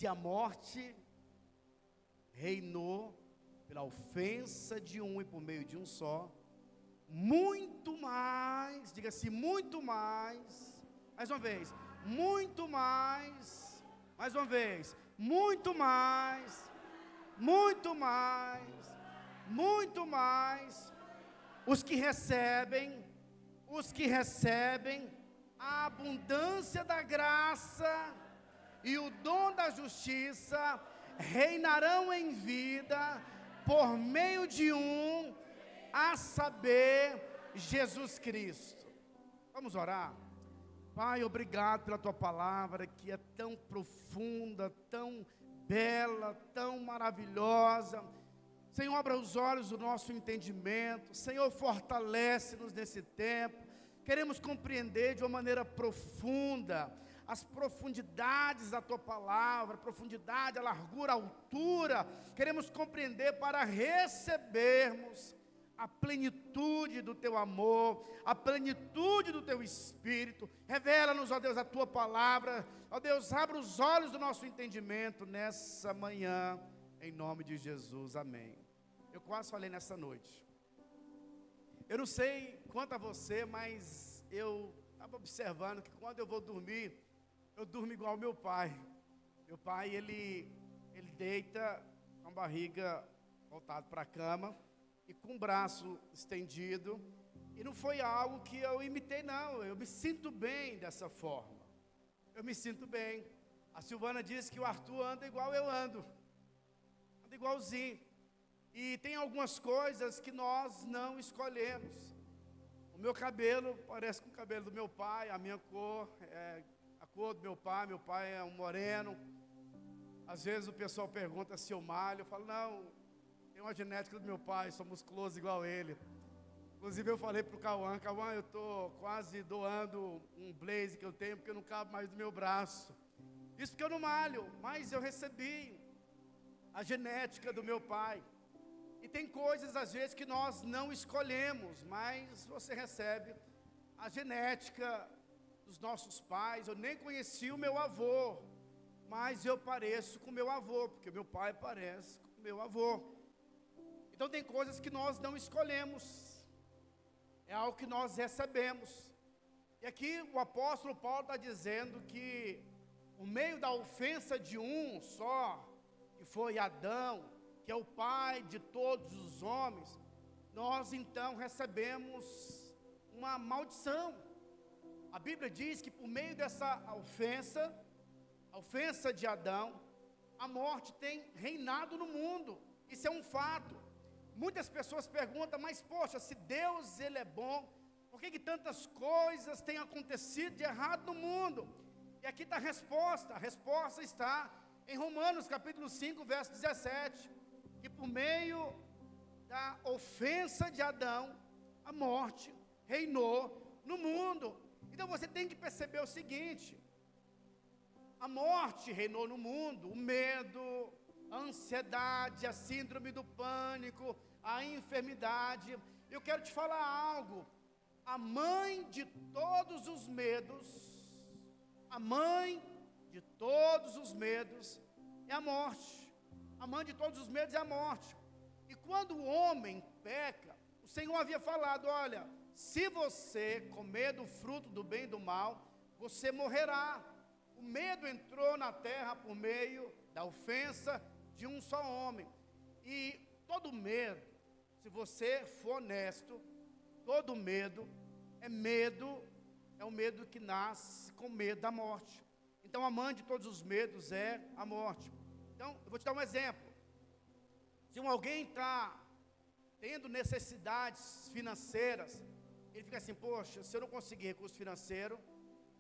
a morte reinou pela ofensa de um e por meio de um só, muito mais, diga assim, muito mais uma vez, muito mais uma vez, muito mais, muito mais, muito mais, os que recebem a abundância da graça e o dom da justiça reinarão em vida por meio de um, a saber, Jesus Cristo. Vamos orar? Pai, obrigado pela tua palavra que é tão profunda, tão bela, tão maravilhosa. Senhor, abra os olhos do nosso entendimento. Senhor, fortalece-nos nesse tempo. Queremos compreender de uma maneira profunda as profundidades da tua palavra, a profundidade, a largura, a altura. Queremos compreender para recebermos a plenitude do teu amor, a plenitude do teu Espírito. Revela-nos, ó Deus, a tua palavra. Ó Deus, abra os olhos do nosso entendimento nessa manhã, em nome de Jesus, amém. Eu quase falei nessa noite. Eu não sei quanto a você, mas eu estava observando que quando eu vou dormir, eu durmo igual ao meu pai. Meu pai, ele deita com a barriga voltada para a cama e com o braço estendido. E não foi algo que eu imitei, não. Eu me sinto bem dessa forma. Eu me sinto bem. A Silvana disse que o Arthur anda igual eu ando. Anda igualzinho. E tem algumas coisas que nós não escolhemos. O meu cabelo parece com o cabelo do meu pai, a minha cor é a cor do meu pai é um moreno. Às vezes o pessoal pergunta se eu malho, eu falo, não, tem uma genética do meu pai, sou musculoso igual ele. Inclusive eu falei para o Cauã, eu estou quase doando um blazer que eu tenho, porque não cabe mais no meu braço. Isso porque eu não malho, mas eu recebi a genética do meu pai. E tem coisas às vezes que nós não escolhemos, mas você recebe a genética dos nossos pais. Eu nem conheci o meu avô, mas eu pareço com o meu avô, porque meu pai parece com o meu avô. Então tem coisas que nós não escolhemos, é algo que nós recebemos. E aqui o apóstolo Paulo está dizendo que por meio da ofensa de um só, que foi Adão, que é o pai de todos os homens, nós então recebemos uma maldição. A Bíblia diz que por meio dessa ofensa, a ofensa de Adão, a morte tem reinado no mundo. Isso é um fato. Muitas pessoas perguntam, mas poxa, se Deus ele é bom, por que tantas coisas têm acontecido de errado no mundo? E aqui está a resposta está em Romanos capítulo 5, verso 17, que por meio da ofensa de Adão, a morte reinou no mundo. Então você tem que perceber o seguinte: a morte reinou no mundo, o medo, a ansiedade, a síndrome do pânico, a enfermidade. Eu quero te falar algo: a mãe de todos os medos, a mãe de todos os medos é a morte. A mãe de todos os medos é a morte. E quando o homem peca, o Senhor havia falado, olha, se você comer do fruto do bem e do mal, você morrerá. O medo entrou na terra por meio da ofensa de um só homem. E todo medo, se você for honesto, todo medo, é um medo que nasce com medo da morte. Então a mãe de todos os medos é a morte. Então, eu vou te dar um exemplo. Se alguém está tendo necessidades financeiras, ele fica assim, poxa, se eu não conseguir recurso financeiro,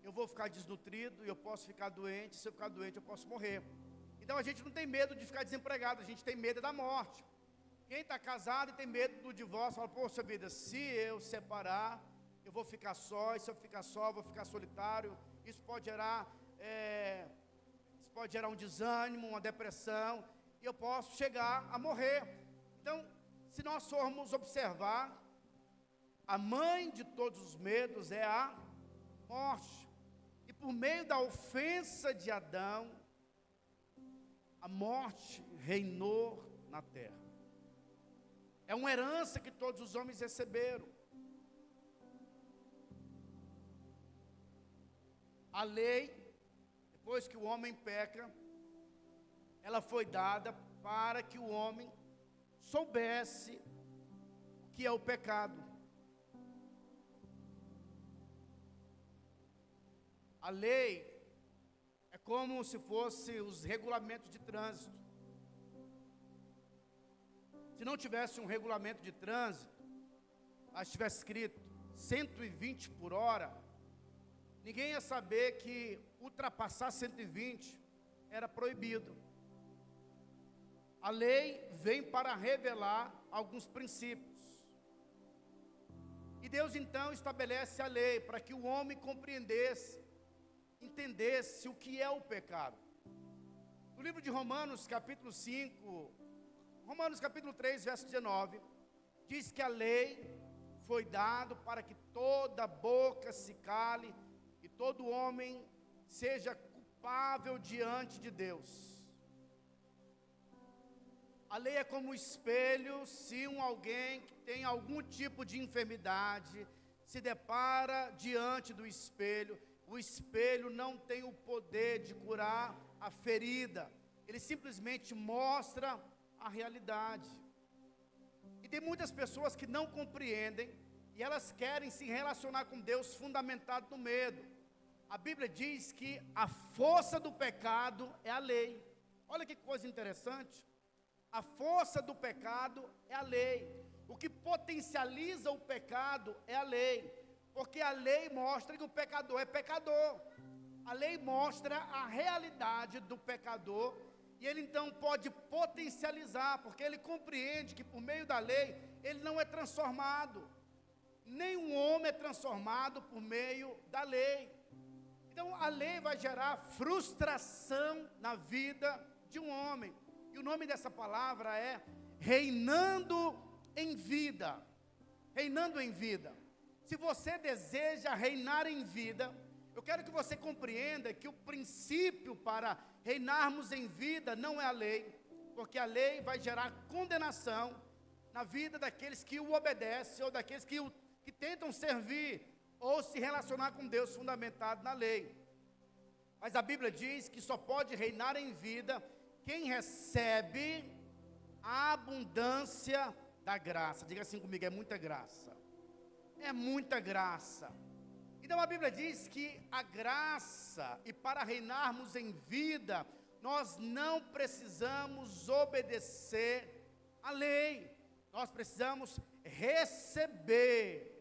eu vou ficar desnutrido e eu posso ficar doente. Se eu ficar doente, eu posso morrer. Então a gente não tem medo de ficar desempregado, a gente tem medo da morte. Quem está casado e tem medo do divórcio, fala, poxa vida, se eu separar, eu vou ficar só, e se eu ficar só, eu vou ficar solitário. Isso pode gerar um desânimo, uma depressão, e eu posso chegar a morrer. Então, se nós formos observar, a mãe de todos os medos é a morte. E por meio da ofensa de Adão, a morte reinou na terra. É uma herança que todos os homens receberam. A lei, depois que o homem peca, ela foi dada para que o homem soubesse o que é o pecado. A lei é como se fosse os regulamentos de trânsito. Se não tivesse um regulamento de trânsito, lá estivesse escrito 120 por hora, ninguém ia saber que ultrapassar 120 era proibido. A lei vem para revelar alguns princípios. E Deus então estabelece a lei para que o homem compreendesse, entendesse o que é o pecado. No livro de Romanos, capítulo 5, Romanos capítulo 3, verso 19, diz que a lei foi dada para que toda boca se cale e todo homem seja culpável diante de Deus. A lei é como um espelho. Se alguém que tem algum tipo de enfermidade se depara diante do espelho, o espelho não tem o poder de curar a ferida, ele simplesmente mostra a realidade. E tem muitas pessoas que não compreendem, e elas querem se relacionar com Deus fundamentado no medo. A Bíblia diz que a força do pecado é a lei. Olha que coisa interessante. A força do pecado é a lei. O que potencializa o pecado é a lei. Porque a lei mostra que o pecador é pecador. A lei mostra a realidade do pecador. E ele então pode potencializar, porque ele compreende que por meio da lei, ele não é transformado. Nenhum homem é transformado por meio da lei. Então a lei vai gerar frustração na vida de um homem. E o nome dessa palavra é reinando em vida. Reinando em vida. Se você deseja reinar em vida, eu quero que você compreenda que o princípio para reinarmos em vida não é a lei, porque a lei vai gerar condenação na vida daqueles que o obedecem, ou daqueles que tentam servir, ou se relacionar com Deus fundamentado na lei. Mas a Bíblia diz que só pode reinar em vida quem recebe a abundância da graça. Diga assim comigo, é muita graça. É muita graça. Então a Bíblia diz que a graça, e para reinarmos em vida, nós não precisamos obedecer à lei. Nós precisamos receber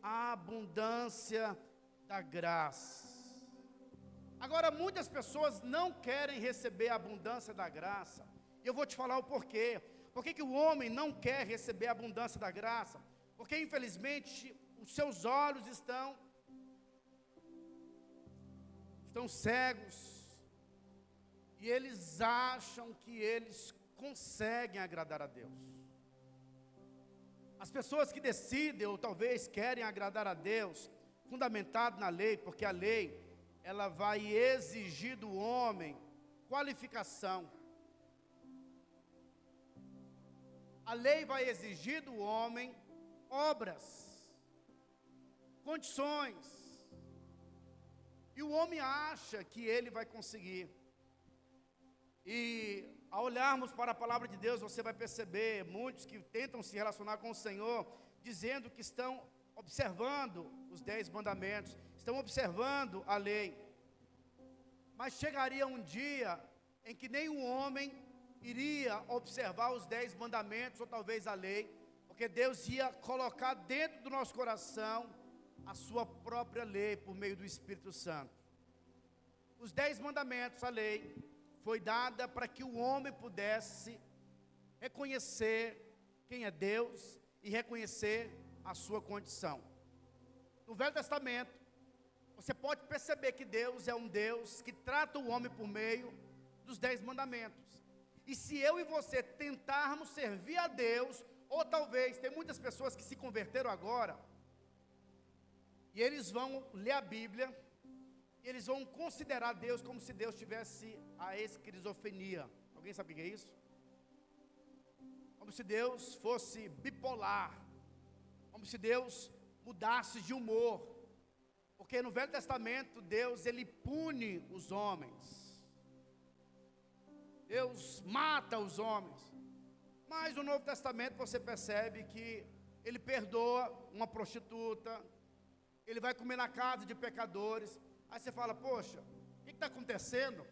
a abundância da graça. Agora, muitas pessoas não querem receber a abundância da graça. E eu vou te falar o porquê. Por que o homem não quer receber a abundância da graça? Porque, infelizmente, os seus olhos estão cegos. E eles acham que eles conseguem agradar a Deus. As pessoas que decidem, ou talvez querem agradar a Deus, fundamentado na lei, porque a lei, ela vai exigir do homem qualificação. A lei vai exigir do homem obras, condições. E o homem acha que ele vai conseguir. E ao olharmos para a palavra de Deus, você vai perceber muitos que tentam se relacionar com o Senhor, dizendo que estão observando os 10 mandamentos, estão observando a lei. Mas chegaria um dia em que nenhum homem iria observar os 10 mandamentos, ou talvez a lei, porque Deus ia colocar dentro do nosso coração a sua própria lei, por meio do Espírito Santo. Os 10 mandamentos, a lei, foi dada para que o homem pudesse reconhecer quem é Deus e reconhecer a sua condição. No Velho Testamento, você pode perceber que Deus é um Deus que trata o homem por meio dos 10 mandamentos. E se eu e você tentarmos servir a Deus, ou talvez, tem muitas pessoas que se converteram agora, e eles vão ler a Bíblia, e eles vão considerar Deus como se Deus tivesse a esquizofrenia. Alguém sabe o que é isso? Como se Deus fosse bipolar, como se Deus mudasse de humor, porque no Velho Testamento Deus, ele pune os homens, Deus mata os homens, mas no Novo Testamento você percebe que ele perdoa uma prostituta, ele vai comer na casa de pecadores. Aí você fala, poxa, o que está acontecendo?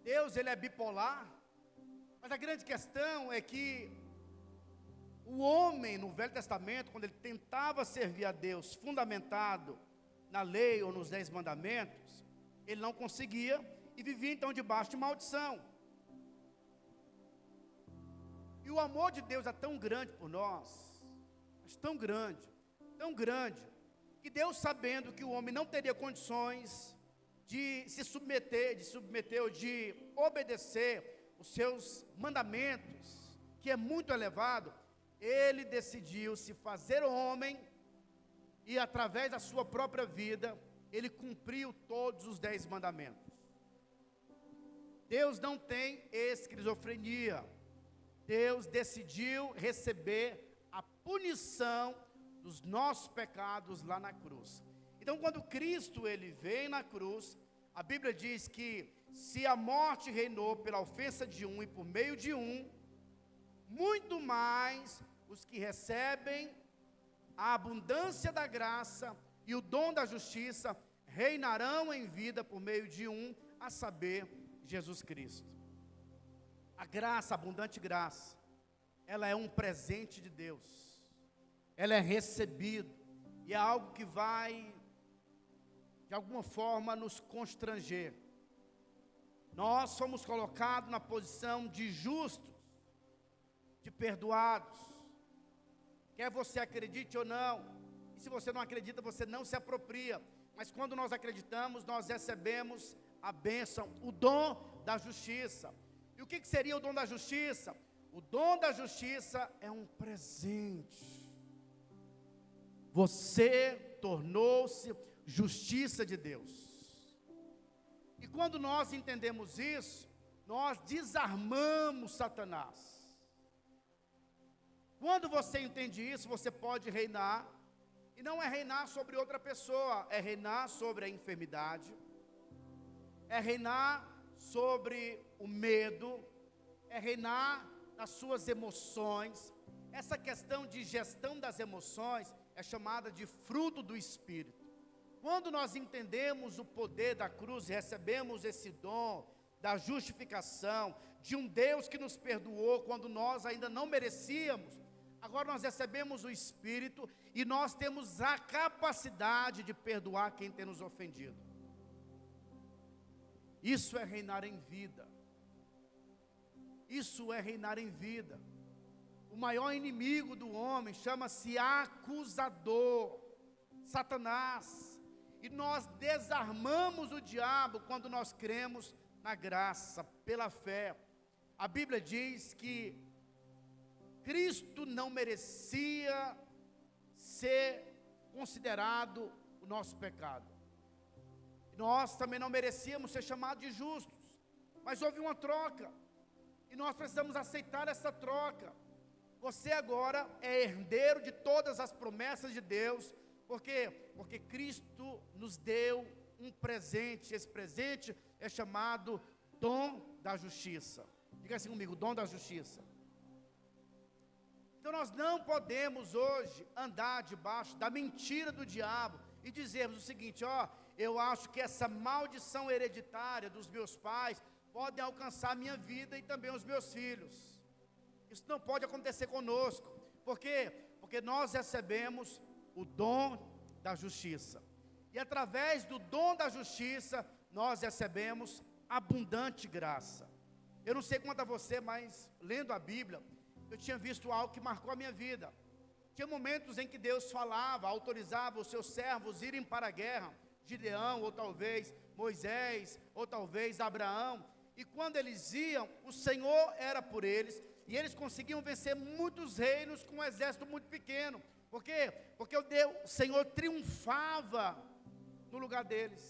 Deus, ele é bipolar? Mas a grande questão é que o homem no Velho Testamento, quando ele tentava servir a Deus fundamentado na lei ou nos 10 mandamentos, ele não conseguia e vivia então debaixo de maldição. E o amor de Deus é tão grande por nós, mas tão grande, que Deus, sabendo que o homem não teria condições de se submeter ou de obedecer os seus mandamentos, que é muito elevado, ele decidiu se fazer homem e através da sua própria vida, ele cumpriu todos os 10 mandamentos. Deus não tem esquizofrenia. Deus decidiu receber a punição dos nossos pecados lá na cruz. Então, quando Cristo ele vem na cruz, a Bíblia diz que se a morte reinou pela ofensa de um e por meio de um, muito mais os que recebem a abundância da graça e o dom da justiça reinarão em vida por meio de um, a saber, Jesus Cristo. A graça, a abundante graça, ela é um presente de Deus, ela é recebida, e é algo que vai, de alguma forma, nos constranger. Nós somos colocados na posição de justos, de perdoados, quer você acredite ou não, e se você não acredita, você não se apropria, mas quando nós acreditamos, nós recebemos a bênção, o dom da justiça. E o que seria o dom da justiça? O dom da justiça é um presente. Você tornou-se justiça de Deus. E quando nós entendemos isso, nós desarmamos Satanás. Quando você entende isso, você pode reinar, e não é reinar sobre outra pessoa, é reinar sobre a enfermidade, é reinar sobre o medo, é reinar nas suas emoções. Essa questão de gestão das emoções é chamada de fruto do Espírito. Quando nós entendemos o poder da cruz, recebemos esse dom da justificação, de um Deus que nos perdoou quando nós ainda não merecíamos, agora nós recebemos o Espírito e nós temos a capacidade de perdoar quem tem nos ofendido. Isso é reinar em vida. Isso é reinar em vida. O maior inimigo do homem chama-se acusador, Satanás. E nós desarmamos o diabo quando nós cremos na graça, pela fé. A Bíblia diz que Cristo não merecia ser considerado o nosso pecado. Nós também não merecíamos ser chamados de justos, mas houve uma troca, e nós precisamos aceitar essa troca. Você agora é herdeiro de todas as promessas de Deus, porque Cristo nos deu um presente, esse presente é chamado dom da justiça. Diga assim comigo, dom da justiça. Então nós não podemos hoje andar debaixo da mentira do diabo e dizermos o seguinte, eu acho que essa maldição hereditária dos meus pais pode alcançar a minha vida e também os meus filhos. Isso não pode acontecer conosco. Por quê? Porque nós recebemos o dom da justiça. E através do dom da justiça, nós recebemos abundante graça. Eu não sei quanto a você, mas lendo a Bíblia, eu tinha visto algo que marcou a minha vida. Tinha momentos em que Deus falava, autorizava os seus servos irem para a guerra, Gideão, ou talvez Moisés, ou talvez Abraão, e quando eles iam, o Senhor era por eles, e eles conseguiam vencer muitos reinos com um exército muito pequeno. Por quê? Porque o Senhor triunfava no lugar deles.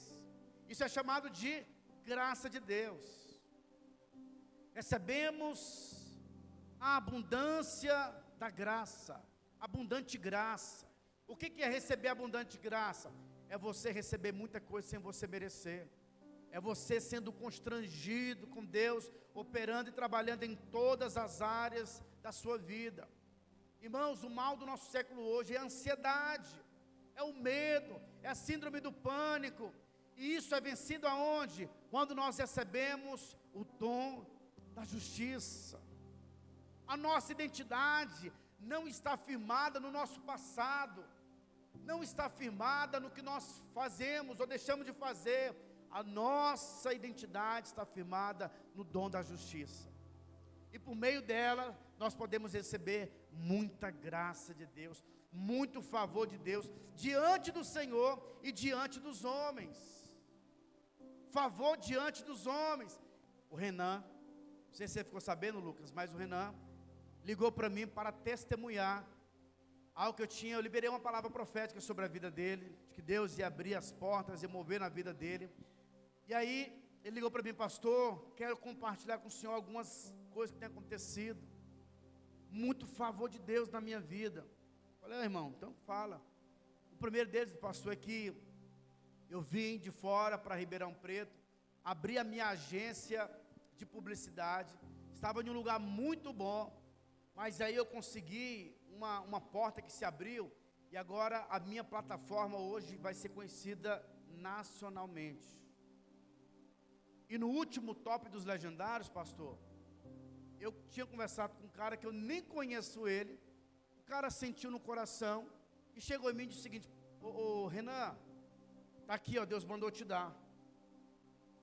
Isso é chamado de graça de Deus. Recebemos a abundância da graça, abundante graça. O que é receber abundante graça? É você receber muita coisa sem você merecer. É você sendo constrangido com Deus, operando e trabalhando em todas as áreas da sua vida. Irmãos, o mal do nosso século hoje é a ansiedade, é o medo, é a síndrome do pânico. E isso é vencido aonde? Quando nós recebemos o dom da justiça. A nossa identidade não está firmada no nosso passado, não está firmada no que nós fazemos ou deixamos de fazer. A nossa identidade está firmada no dom da justiça. E por meio dela, nós podemos receber muita graça de Deus, muito favor de Deus, diante do Senhor e diante dos homens. Favor diante dos homens. O Renan, não sei se você ficou sabendo, Lucas, mas o Renan ligou para mim para testemunhar algo que eu liberei uma palavra profética sobre a vida dele, de que Deus ia abrir as portas e mover na vida dele. E aí, ele ligou para mim: pastor, quero compartilhar com o senhor algumas coisas que têm acontecido. Muito favor de Deus na minha vida. Falei: irmão, então fala. O primeiro deles, pastor, é que eu vim de fora para Ribeirão Preto, abri a minha agência de publicidade, estava em um lugar muito bom, mas aí eu consegui uma porta que se abriu, e agora a minha plataforma hoje vai ser conhecida nacionalmente. E no último top dos legendários, pastor, eu tinha conversado com um cara que eu nem conheço ele. O cara sentiu no coração e chegou em mim e disse o seguinte: ô Renan, tá aqui, ó, Deus mandou te dar.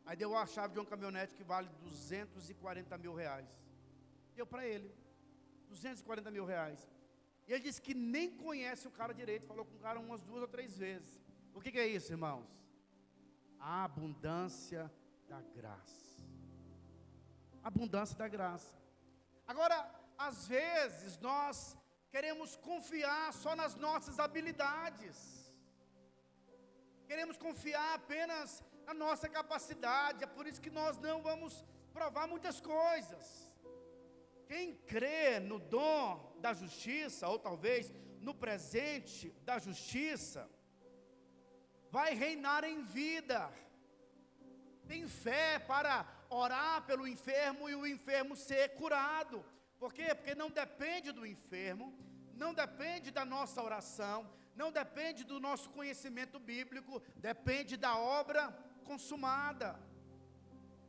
Aí deu a chave de uma caminhonete que vale 240 mil reais. Deu para ele 240 mil reais. E ele disse que nem conhece o cara direito, falou com o cara umas 2 ou 3 vezes. O que é isso, irmãos? A abundância da graça. Abundância da graça. Agora, às vezes nós queremos confiar só nas nossas habilidades. Queremos confiar apenas na nossa capacidade. É por isso que nós não vamos provar muitas coisas. Quem crê no dom da justiça, ou talvez no presente da justiça, vai reinar em vida. Tem fé para orar pelo enfermo e o enfermo ser curado. Por quê? Porque não depende do enfermo, não depende da nossa oração, não depende do nosso conhecimento bíblico, depende da obra consumada.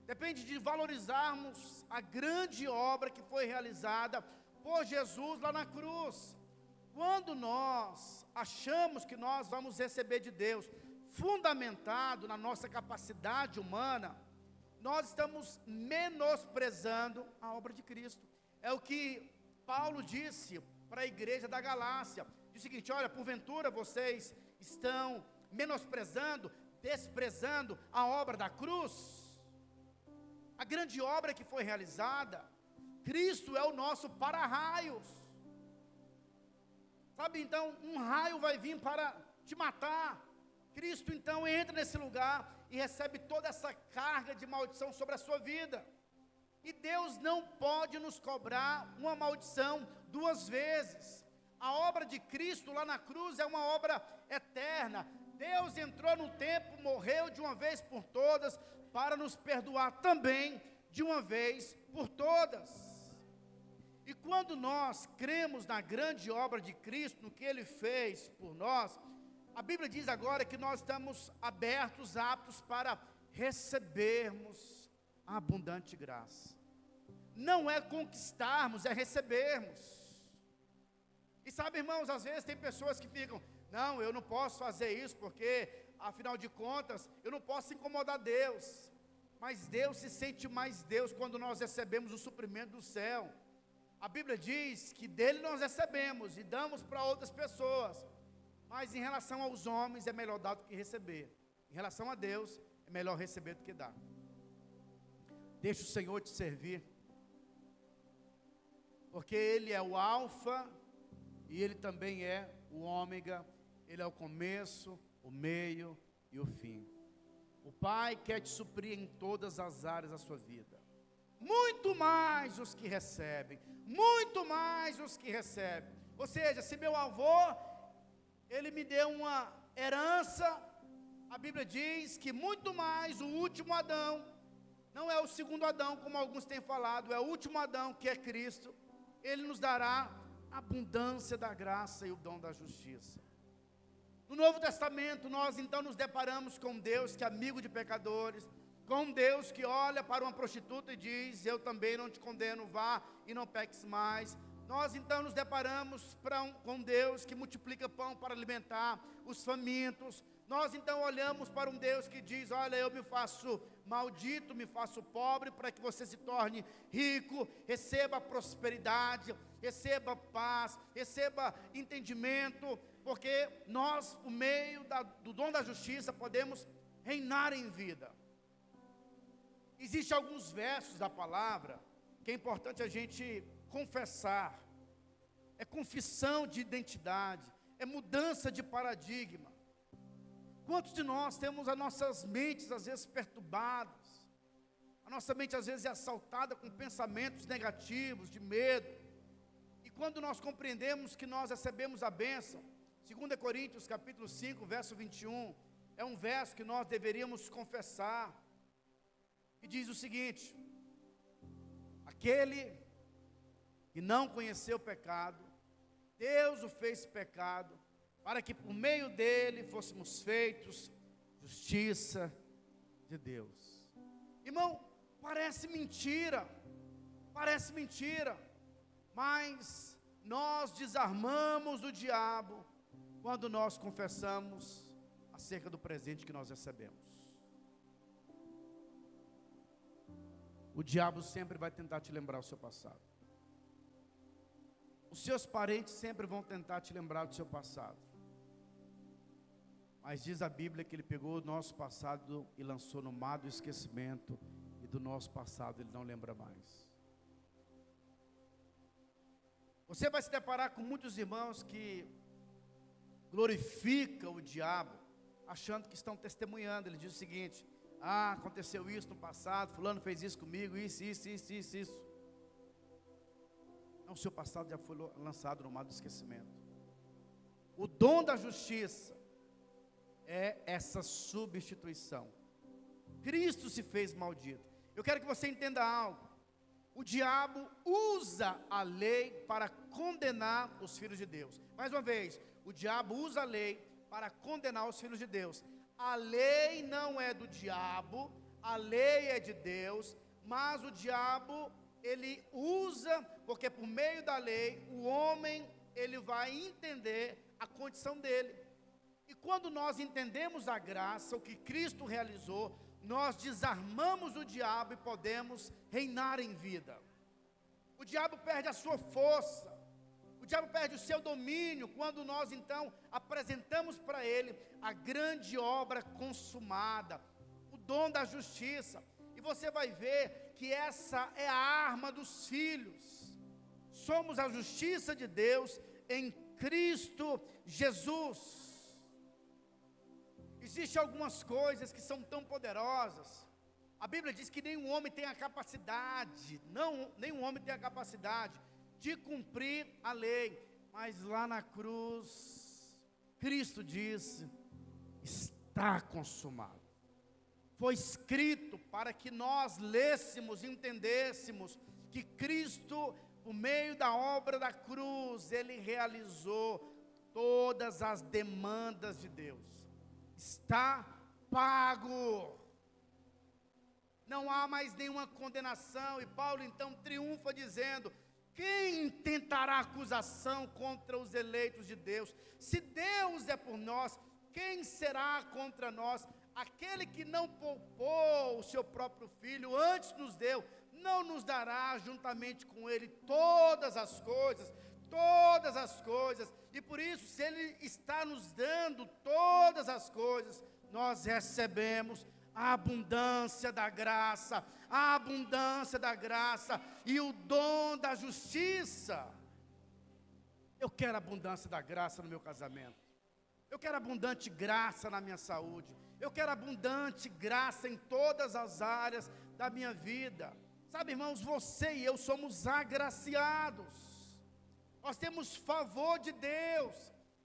Depende de valorizarmos a grande obra que foi realizada por Jesus lá na cruz. Quando nós achamos que nós vamos receber de Deus, fundamentado na nossa capacidade humana, nós estamos menosprezando a obra de Cristo. É o que Paulo disse para a igreja da Galácia. Diz o seguinte: olha, porventura vocês estão menosprezando, desprezando a obra da cruz, a grande obra que foi realizada. Cristo é o nosso para-raios. Sabe, então, um raio vai vir para te matar. Cristo então entra nesse lugar e recebe toda essa carga de maldição sobre a sua vida. E Deus não pode nos cobrar uma maldição 2 vezes. A obra de Cristo lá na cruz é uma obra eterna. Deus entrou no tempo, morreu de uma vez por todas, para nos perdoar também de uma vez por todas. E quando nós cremos na grande obra de Cristo, no que Ele fez por nós, a Bíblia diz agora que nós estamos abertos, aptos para recebermos a abundante graça. Não é conquistarmos, é recebermos. E sabe, irmãos, às vezes tem pessoas que ficam: não, eu não posso fazer isso, porque afinal de contas, eu não posso incomodar Deus. Mas Deus se sente mais Deus quando nós recebemos o suprimento do céu. A Bíblia diz que dele nós recebemos e damos para outras pessoas. Mas em relação aos homens é melhor dar do que receber. Em relação a Deus é melhor receber do que dar. Deixa o Senhor te servir, porque Ele é o alfa e Ele também é o ômega. Ele é o começo, o meio e o fim. O Pai quer te suprir em todas as áreas da sua vida. Muito mais os que recebem. Muito mais os que recebem. Ou seja, se meu avô, ele me deu uma herança, a Bíblia diz que muito mais o último Adão, não é o segundo Adão, como alguns têm falado, é o último Adão, que é Cristo, ele nos dará a abundância da graça e o dom da justiça. No Novo Testamento, nós então nos deparamos com Deus que é amigo de pecadores, com Deus que olha para uma prostituta e diz: eu também não te condeno, vá e não peques mais. Nós então nos deparamos com Deus que multiplica pão para alimentar os famintos. Nós então olhamos para um Deus que diz: olha, eu me faço maldito, me faço pobre, para que você se torne rico, receba prosperidade, receba paz, receba entendimento, porque nós, por meio do dom da justiça, podemos reinar em vida. Existem alguns versos da palavra que é importante a gente confessar. É confissão de identidade, é mudança de paradigma. Quantos de nós temos as nossas mentes às vezes perturbadas? A nossa mente às vezes é assaltada com pensamentos negativos, de medo. E quando nós compreendemos que nós recebemos a bênção, 2 Coríntios capítulo 5, verso 21, é um verso que nós deveríamos confessar. E diz o seguinte: aquele que não conheceu o pecado, Deus o fez pecado, para que por meio dele fôssemos feitos justiça de Deus. Irmão, parece mentira, mas nós desarmamos o diabo quando nós confessamos acerca do presente que nós recebemos. O diabo sempre vai tentar te lembrar o seu passado. Os seus parentes sempre vão tentar te lembrar do seu passado. Mas diz a Bíblia que ele pegou o nosso passado e lançou no mar do esquecimento, e do nosso passado ele não lembra mais. Você vai se deparar com muitos irmãos que glorificam o diabo, achando que estão testemunhando. Ele diz o seguinte: aconteceu isso no passado, fulano fez isso comigo, isso. Não, o seu passado já foi lançado no mar do esquecimento. O dom da justiça é essa substituição. Cristo se fez maldito. Eu quero que você entenda algo. O diabo usa a lei para condenar os filhos de Deus. Mais uma vez, o diabo usa a lei para condenar os filhos de Deus. A lei não é do diabo, a lei é de Deus, mas o diabo, ele usa, porque por meio da lei, o homem, ele vai entender a condição dele. E quando nós entendemos a graça, o que Cristo realizou, nós desarmamos o diabo e podemos reinar em vida. O diabo perde a sua força, o diabo perde o seu domínio, quando nós então apresentamos para ele a grande obra consumada, o dom da justiça. E você vai ver que essa é a arma dos filhos. Somos a justiça de Deus em Cristo Jesus. Existem algumas coisas que são tão poderosas. A Bíblia diz que nenhum homem tem a capacidade, nenhum homem tem a capacidade de cumprir a lei. Mas lá na cruz, Cristo disse: está consumado. Foi escrito para que nós lêssemos e entendêssemos que Cristo, por meio da obra da cruz, Ele realizou todas as demandas de Deus. Está pago. Não há mais nenhuma condenação. E Paulo então triunfa dizendo: quem tentará acusação contra os eleitos de Deus? Se Deus é por nós, quem será contra nós? Aquele que não poupou o seu próprio filho, antes nos deu, não nos dará juntamente com ele todas as coisas. Todas as coisas. E por isso, se Ele está nos dando todas as coisas, nós recebemos a abundância da graça, e o dom da justiça. Eu quero a abundância da graça no meu casamento. Eu quero abundante graça na minha saúde. Eu quero abundante graça em todas as áreas da minha vida. Sabe, irmãos, você e eu somos agraciados. Nós temos favor de Deus.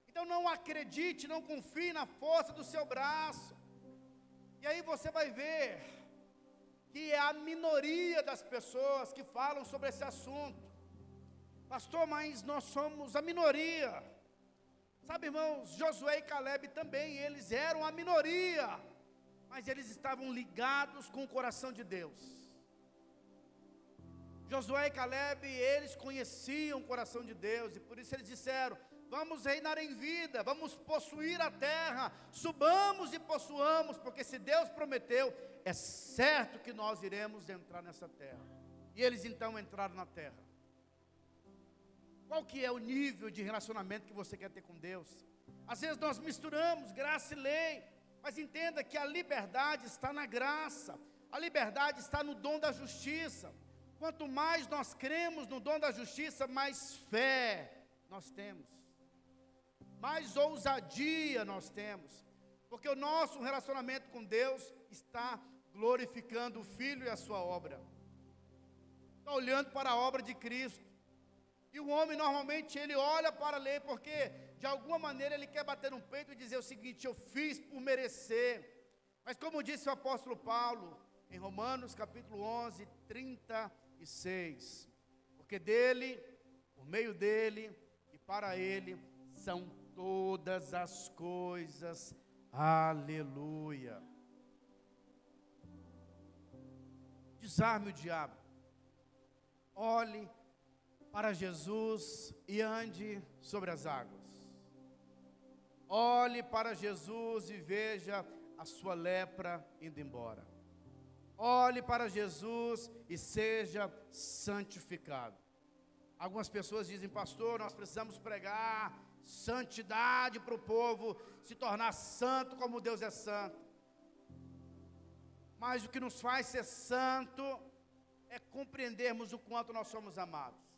Então não acredite, não confie na força do seu braço. E aí você vai ver que é a minoria das pessoas que falam sobre esse assunto. Pastor, mas nós somos a minoria. Sabe, irmãos, Josué e Caleb também, eles eram a minoria, mas eles estavam ligados com o coração de Deus. Josué e Caleb, eles conheciam o coração de Deus, e por isso eles disseram: vamos reinar em vida, vamos possuir a terra, subamos e possuamos, porque se Deus prometeu, é certo que nós iremos entrar nessa terra. E eles então entraram na terra. Qual que é o nível de relacionamento que você quer ter com Deus? Às vezes nós misturamos graça e lei, mas entenda que a liberdade está na graça, a liberdade está no dom da justiça. Quanto mais nós cremos no dom da justiça, mais fé nós temos, mais ousadia nós temos, porque o nosso relacionamento com Deus está glorificando o Filho e a sua obra, está olhando para a obra de Cristo. E o homem normalmente ele olha para a lei, porque de alguma maneira ele quer bater no peito e dizer o seguinte: eu fiz por merecer. Mas como disse o apóstolo Paulo, em Romanos capítulo 11, 36, porque dele, por meio dele e para ele são todas as coisas, aleluia. Desarme o diabo, olhe para Jesus e ande sobre as águas. Olhe para Jesus e veja a sua lepra indo embora. Olhe para Jesus e seja santificado. Algumas pessoas dizem: pastor, nós precisamos pregar santidade para o povo se tornar santo como Deus é santo. Mas o que nos faz ser santo é compreendermos o quanto nós somos amados.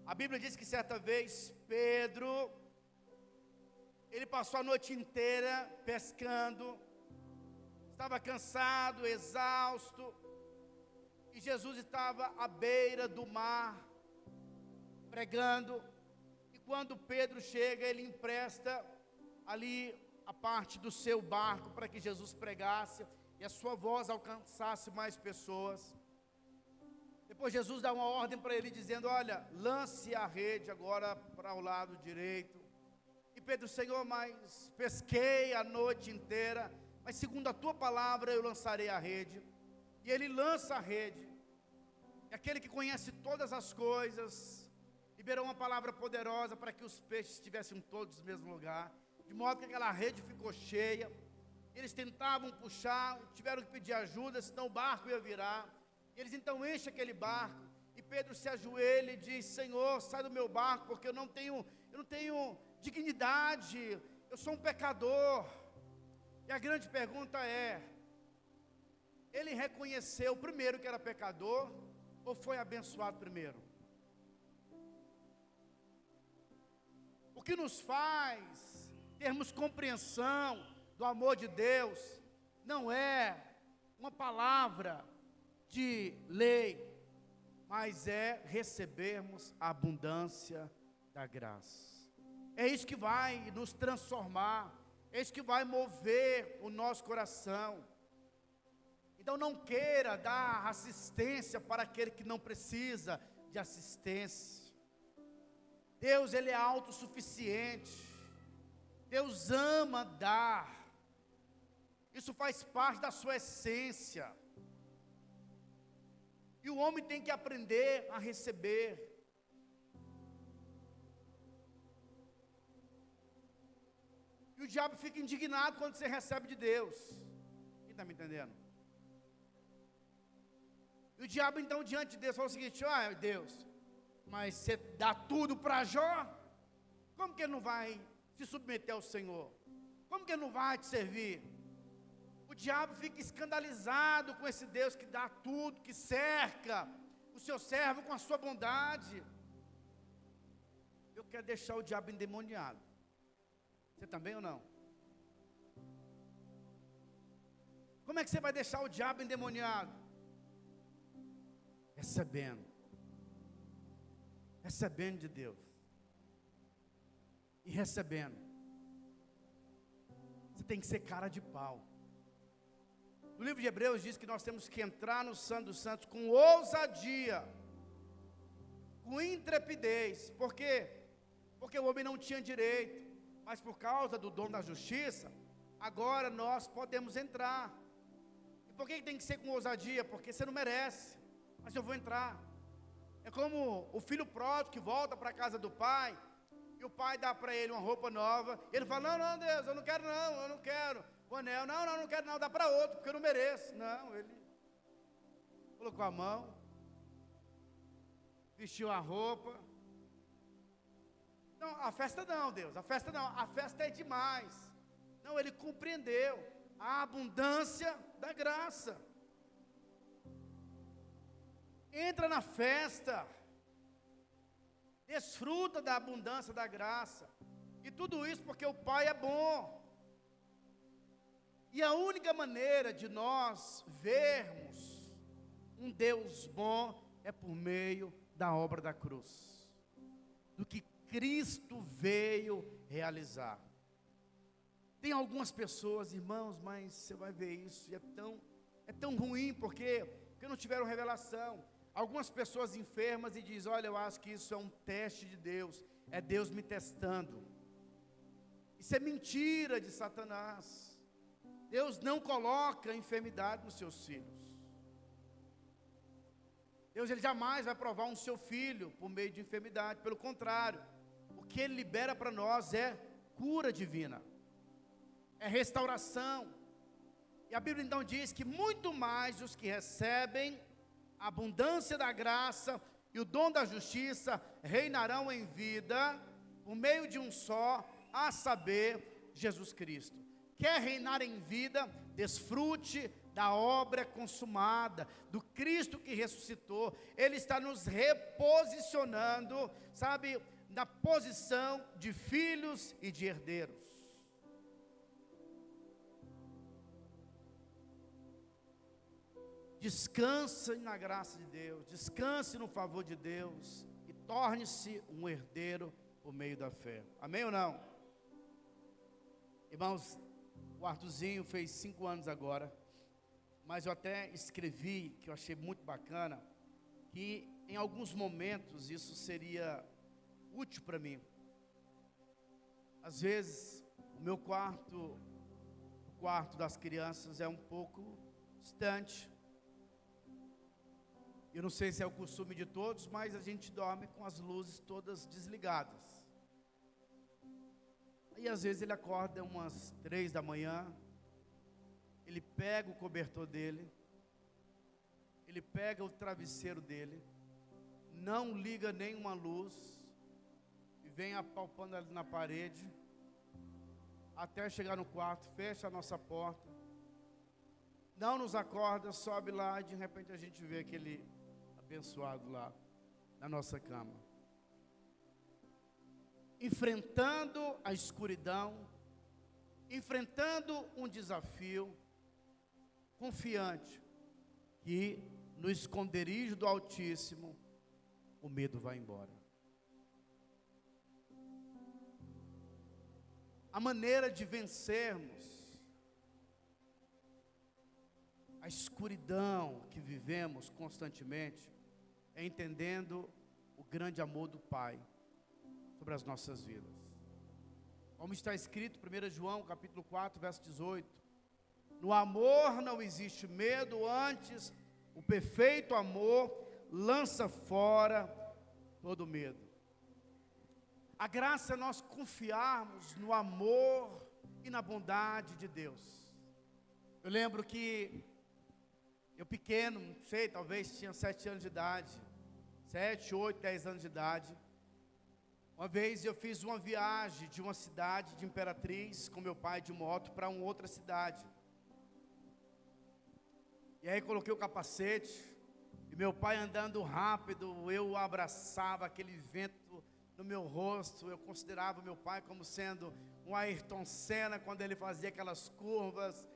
A Bíblia diz que certa vez Pedro, ele passou a noite inteira pescando, estava cansado, exausto, e Jesus estava à beira do mar, pregando, e quando Pedro chega, ele empresta ali a parte do seu barco, para que Jesus pregasse, e a sua voz alcançasse mais pessoas. Depois Jesus dá uma ordem para ele, dizendo: olha, lance a rede agora para o lado direito. E Pedro: Senhor, mas pesquei a noite inteira, mas segundo a tua palavra eu lançarei a rede. E ele lança a rede, e aquele que conhece todas as coisas liberou uma palavra poderosa para que os peixes estivessem todos no mesmo lugar, de modo que aquela rede ficou cheia. Eles tentavam puxar, tiveram que pedir ajuda, senão o barco ia virar. Eles então enchem aquele barco, e Pedro se ajoelha e diz: Senhor, sai do meu barco, porque eu não tenho dignidade, eu sou um pecador. E a grande pergunta é: ele reconheceu primeiro que era pecador, ou foi abençoado primeiro? O que nos faz termos compreensão do amor de Deus não é uma palavra de lei, mas é recebermos a abundância da graça. É isso que vai nos transformar, é isso que vai mover o nosso coração. Então não queira dar assistência para aquele que não precisa de assistência. Deus, ele é autossuficiente. Deus ama dar. Isso faz parte da sua essência. E o homem tem que aprender a receber. E o diabo fica indignado quando você recebe de Deus. Quem está me entendendo? E o diabo então diante de Deus fala o seguinte: ah, Deus, mas você dá tudo para Jó? Como que ele não vai se submeter ao Senhor? Como que ele não vai te servir? O diabo fica escandalizado com esse Deus que dá tudo, que cerca o seu servo com a sua bondade. Eu quero deixar o diabo endemoniado. Você também ou não? Como é que você vai deixar o diabo endemoniado? Recebendo de Deus, e recebendo. Você tem que ser cara de pau. No livro de Hebreus diz que nós temos que entrar no Santo dos Santos com ousadia, com intrepidez. Por quê? Porque o homem não tinha direito, mas por causa do dom da justiça, agora nós podemos entrar. E por que tem que ser com ousadia? Porque você não merece, mas eu vou entrar. É como o filho pródigo que volta para a casa do pai, e o pai dá para ele uma roupa nova, e ele fala, não, Deus, eu não quero, o anel, não quero não, dá para outro, porque eu não mereço. Não, ele colocou a mão, vestiu a roupa. Não, a festa não, Deus, a festa é demais. Não, ele compreendeu a abundância da graça. Entra na festa, desfruta da abundância da graça, e tudo isso porque o Pai é bom. E a única maneira de nós vermos um Deus bom é por meio da obra da cruz, do que Cristo veio realizar. Tem algumas pessoas, irmãos, mas você vai ver isso, e é tão ruim, porque não tiveram revelação. Algumas pessoas enfermas e dizem, olha, eu acho que isso é um teste de Deus, é Deus me testando. Isso é mentira de Satanás. Deus não coloca enfermidade nos seus filhos. Deus, ele jamais vai provar um seu filho por meio de enfermidade. Pelo contrário, o que ele libera para nós é cura divina, é restauração. E a Bíblia então diz que muito mais os que recebem a abundância da graça e o dom da justiça reinarão em vida por meio de um só, a saber, Jesus Cristo. Quer reinar em vida? Desfrute da obra consumada, do Cristo que ressuscitou. Ele está nos reposicionando, sabe, na posição de filhos e de herdeiros. Descanse na graça de Deus, descanse no favor de Deus e torne-se um herdeiro por meio da fé. Amém ou não? Irmãos, o Arthurzinho fez 5 anos agora, mas eu até escrevi, que eu achei muito bacana, que em alguns momentos isso seria útil para mim. Às vezes, o quarto das crianças é um pouco distante. Eu não sei se é o costume de todos, mas a gente dorme com as luzes todas desligadas. Aí às vezes ele acorda umas 3 da manhã, ele pega o cobertor dele, ele pega o travesseiro dele, não liga nenhuma luz, e vem apalpando ali na parede, até chegar no quarto, fecha a nossa porta, não nos acorda, sobe lá, e de repente a gente vê aquele abençoado lá na nossa cama, enfrentando a escuridão, enfrentando um desafio, confiante que no esconderijo do Altíssimo o medo vai embora. A maneira de vencermos a escuridão que vivemos constantemente é entendendo o grande amor do Pai sobre as nossas vidas. Como está escrito, 1 João, capítulo 4, verso 18. No amor não existe medo, antes o perfeito amor lança fora todo medo. A graça é nós confiarmos no amor e na bondade de Deus. Eu lembro que eu pequeno, não sei, talvez tinha 7 anos de idade, 7, 8, 10 anos de idade. Uma vez eu fiz uma viagem de uma cidade de Imperatriz com meu pai de moto para uma outra cidade. E aí coloquei o capacete, e meu pai andando rápido, eu abraçava aquele vento no meu rosto. Eu considerava meu pai como sendo um Ayrton Senna, quando ele fazia aquelas curvas,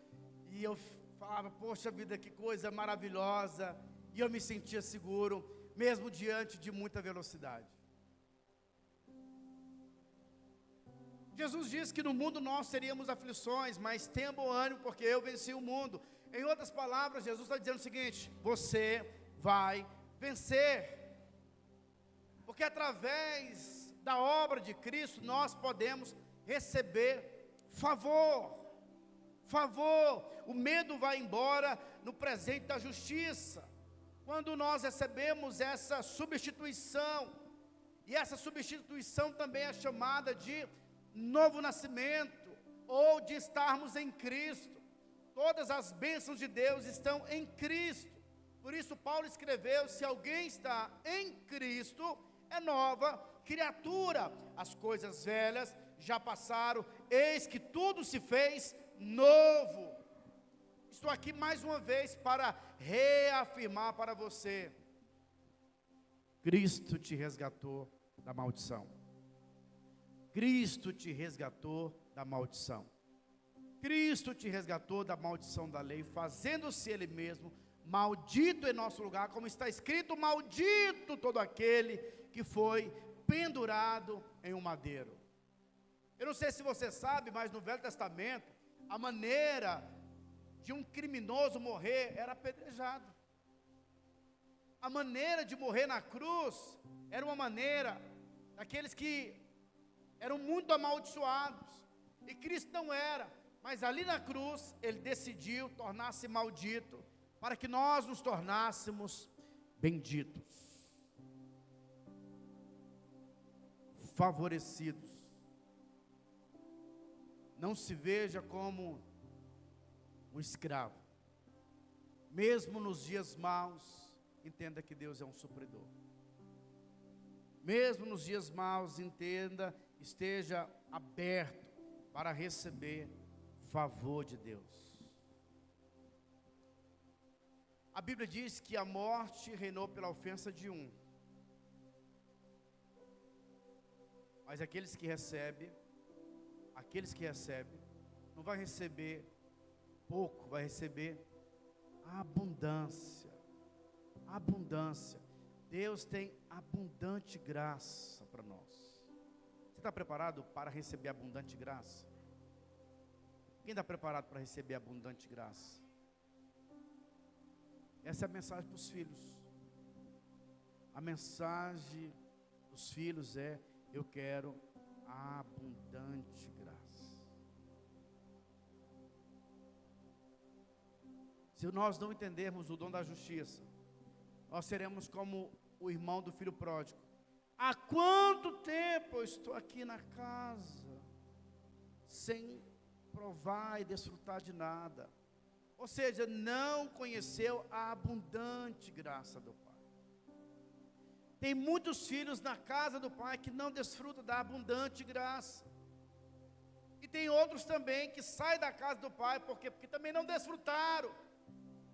e eu falava, poxa vida, que coisa maravilhosa, e eu me sentia seguro, mesmo diante de muita velocidade. Jesus disse que no mundo nós teríamos aflições, mas tenha bom ânimo, porque eu venci o mundo. Em outras palavras, Jesus está dizendo o seguinte: você vai vencer, porque através da obra de Cristo, nós podemos receber favor. O medo vai embora no presente da justiça, quando nós recebemos essa substituição, e essa substituição também é chamada de novo nascimento, ou de estarmos em Cristo. Todas as bênçãos de Deus estão em Cristo. Por isso Paulo escreveu: se alguém está em Cristo, é nova criatura, as coisas velhas já passaram, eis que tudo se fez novo. Estou aqui mais uma vez para reafirmar para você: Cristo te resgatou da maldição. Cristo te resgatou da maldição. Cristo te resgatou da maldição da lei, fazendo-se Ele mesmo maldito em nosso lugar, como está escrito: maldito todo aquele que foi pendurado em um madeiro. Eu não sei se você sabe, mas no Velho Testamento, a maneira de um criminoso morrer era apedrejado. A maneira de morrer na cruz era uma maneira daqueles que eram muito amaldiçoados, e Cristo não era, mas ali na cruz Ele decidiu tornar-se maldito, para que nós nos tornássemos benditos, favorecidos. Não se veja como um escravo, mesmo nos dias maus, entenda que Deus é um supridor. Mesmo nos dias maus, entenda, esteja aberto para receber favor de Deus. A Bíblia diz que a morte reinou pela ofensa de um, mas aqueles que recebem, não vai receber pouco, vai receber abundância. Deus tem abundante graça para nós. Você está preparado para receber abundante graça? Quem está preparado para receber abundante graça? Essa é a mensagem para os filhos. A mensagem dos filhos é: eu quero abundante graça. Se nós não entendermos o dom da justiça, nós seremos como o irmão do filho pródigo. Há quanto tempo eu estou aqui na casa, sem provar e desfrutar de nada? Ou seja, não conheceu a abundante graça do Pai. Tem muitos filhos na casa do Pai que não desfrutam da abundante graça. E tem outros também que saem da casa do Pai, porque também não desfrutaram,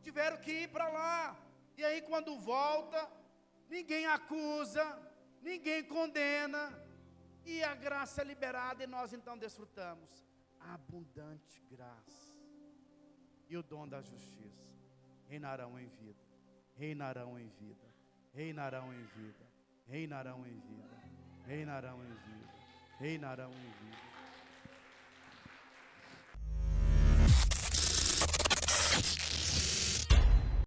tiveram que ir para lá. E aí quando volta, ninguém acusa, ninguém condena, e a graça é liberada, e nós então desfrutamos a abundante graça. E o dom da justiça reinarão em vida, reinarão em vida, reinarão em vida, reinarão em vida, reinarão em vida, reinarão em vida.